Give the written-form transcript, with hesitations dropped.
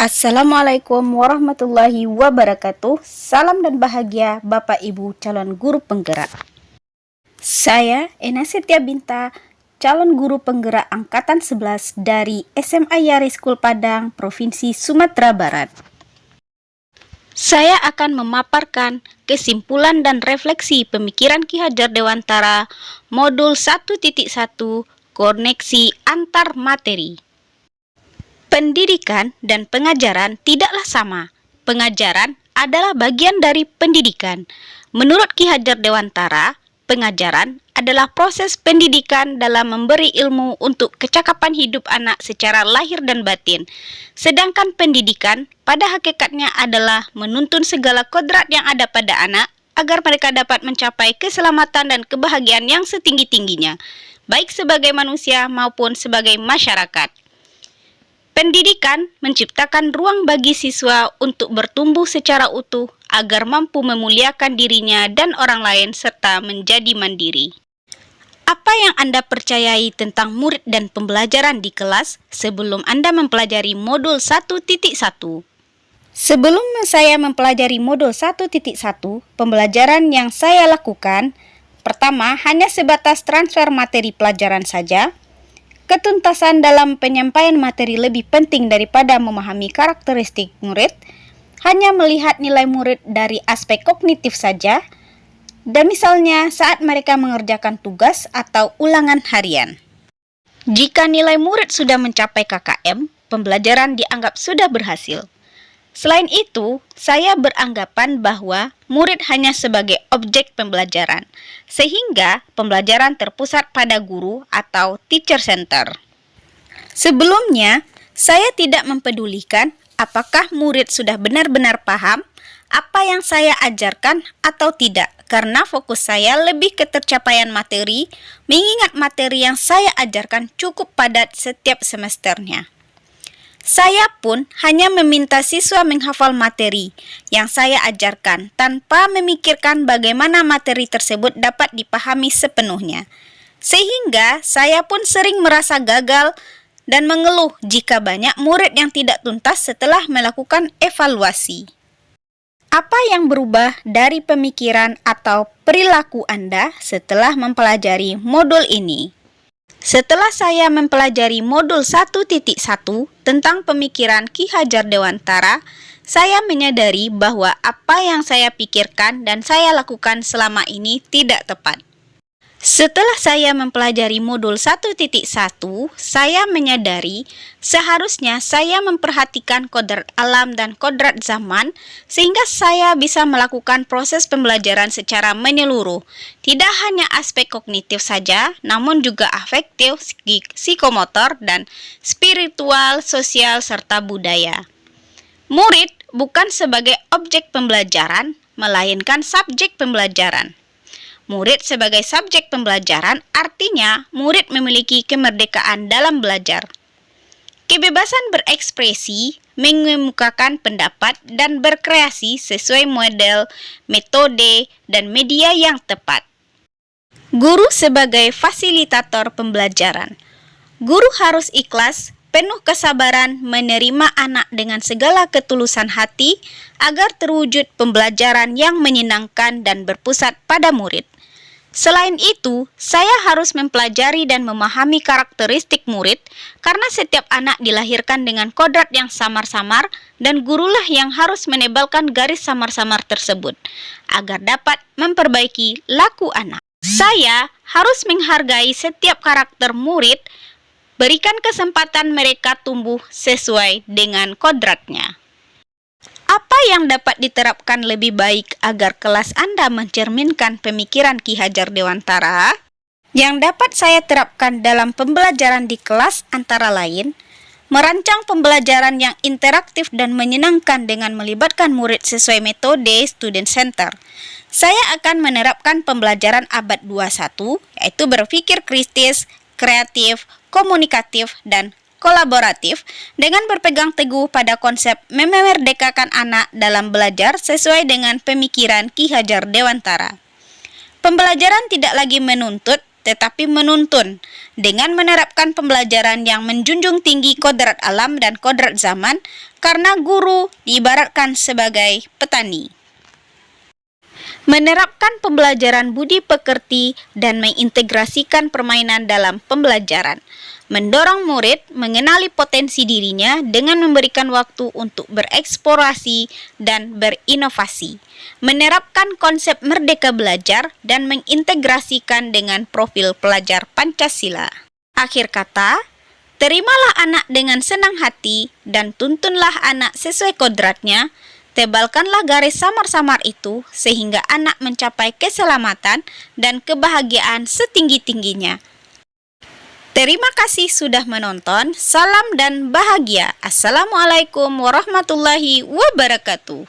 Assalamualaikum warahmatullahi wabarakatuh. Salam dan bahagia Bapak Ibu calon guru penggerak. Saya Ena Setia Binta, calon guru penggerak angkatan 11 dari SMA Yari School Padang, Provinsi Sumatera Barat. Saya akan memaparkan kesimpulan dan refleksi pemikiran Ki Hajar Dewantara modul 1.1 koneksi antar materi. Pendidikan dan pengajaran tidaklah sama. Pengajaran adalah bagian dari pendidikan. Menurut Ki Hajar Dewantara, pengajaran adalah proses pendidikan dalam memberi ilmu untuk kecakapan hidup anak secara lahir dan batin. Sedangkan pendidikan pada hakikatnya adalah menuntun segala kodrat yang ada pada anak agar mereka dapat mencapai keselamatan dan kebahagiaan yang setinggi-tingginya, baik sebagai manusia maupun sebagai masyarakat. Pendidikan menciptakan ruang bagi siswa untuk bertumbuh secara utuh agar mampu memuliakan dirinya dan orang lain serta menjadi mandiri. Apa yang Anda percayai tentang murid dan pembelajaran di kelas sebelum Anda mempelajari modul 1.1? Sebelum saya mempelajari modul 1.1, pembelajaran yang saya lakukan pertama hanya sebatas transfer materi pelajaran saja. Ketuntasan dalam penyampaian materi lebih penting daripada memahami karakteristik murid, hanya melihat nilai murid dari aspek kognitif saja, dan misalnya saat mereka mengerjakan tugas atau ulangan harian. Jika nilai murid sudah mencapai KKM, pembelajaran dianggap sudah berhasil. Selain itu, saya beranggapan bahwa murid hanya sebagai objek pembelajaran, sehingga pembelajaran terpusat pada guru atau teacher center. Sebelumnya, saya tidak mempedulikan apakah murid sudah benar-benar paham apa yang saya ajarkan atau tidak, karena fokus saya lebih ke tercapaian materi, mengingat materi yang saya ajarkan cukup padat setiap semesternya. Saya pun hanya meminta siswa menghafal materi yang saya ajarkan tanpa memikirkan bagaimana materi tersebut dapat dipahami sepenuhnya. Sehingga saya pun sering merasa gagal dan mengeluh jika banyak murid yang tidak tuntas setelah melakukan evaluasi. Apa yang berubah dari pemikiran atau perilaku Anda setelah mempelajari modul ini? Setelah saya mempelajari modul 1.1 tentang pemikiran Ki Hajar Dewantara, saya menyadari bahwa apa yang saya pikirkan dan saya lakukan selama ini tidak tepat. Setelah saya mempelajari modul 1.1, saya menyadari seharusnya saya memperhatikan kodrat alam dan kodrat zaman sehingga saya bisa melakukan proses pembelajaran secara menyeluruh. Tidak hanya aspek kognitif saja, namun juga afektif, psikomotor, dan spiritual, sosial, serta budaya. Murid bukan sebagai objek pembelajaran, melainkan subjek pembelajaran. Murid sebagai subjek pembelajaran artinya murid memiliki kemerdekaan dalam belajar. Kebebasan berekspresi, mengemukakan pendapat, dan berkreasi sesuai model, metode, dan media yang tepat. Guru sebagai fasilitator pembelajaran. Guru harus ikhlas, penuh kesabaran menerima anak dengan segala ketulusan hati agar terwujud pembelajaran yang menyenangkan dan berpusat pada murid. Selain itu, saya harus mempelajari dan memahami karakteristik murid karena setiap anak dilahirkan dengan kodrat yang samar-samar dan gurulah yang harus menebalkan garis samar-samar tersebut agar dapat memperbaiki laku anak. Saya harus menghargai setiap karakter murid, berikan kesempatan mereka tumbuh sesuai dengan kodratnya. Apa yang dapat diterapkan lebih baik agar kelas Anda mencerminkan pemikiran Ki Hajar Dewantara? Yang dapat saya terapkan dalam pembelajaran di kelas antara lain, merancang pembelajaran yang interaktif dan menyenangkan dengan melibatkan murid sesuai metode student center. Saya akan menerapkan pembelajaran abad 21, yaitu berpikir kritis, kreatif, komunikatif, dan kolaboratif dengan berpegang teguh pada konsep memerdekakan anak dalam belajar sesuai dengan pemikiran Ki Hajar Dewantara. Pembelajaran tidak lagi menuntut tetapi menuntun dengan menerapkan pembelajaran yang menjunjung tinggi kodrat alam dan kodrat zaman, karena guru diibaratkan sebagai petani. Menerapkan pembelajaran budi pekerti dan mengintegrasikan permainan dalam pembelajaran. Mendorong murid mengenali potensi dirinya dengan memberikan waktu untuk bereksplorasi dan berinovasi. Menerapkan konsep merdeka belajar dan mengintegrasikan dengan profil pelajar Pancasila. Akhir kata, terimalah anak dengan senang hati dan tuntunlah anak sesuai kodratnya. Tebalkanlah garis samar-samar itu sehingga anak mencapai keselamatan dan kebahagiaan setinggi-tingginya. Terima kasih sudah menonton. Salam dan bahagia. Assalamualaikum warahmatullahi wabarakatuh.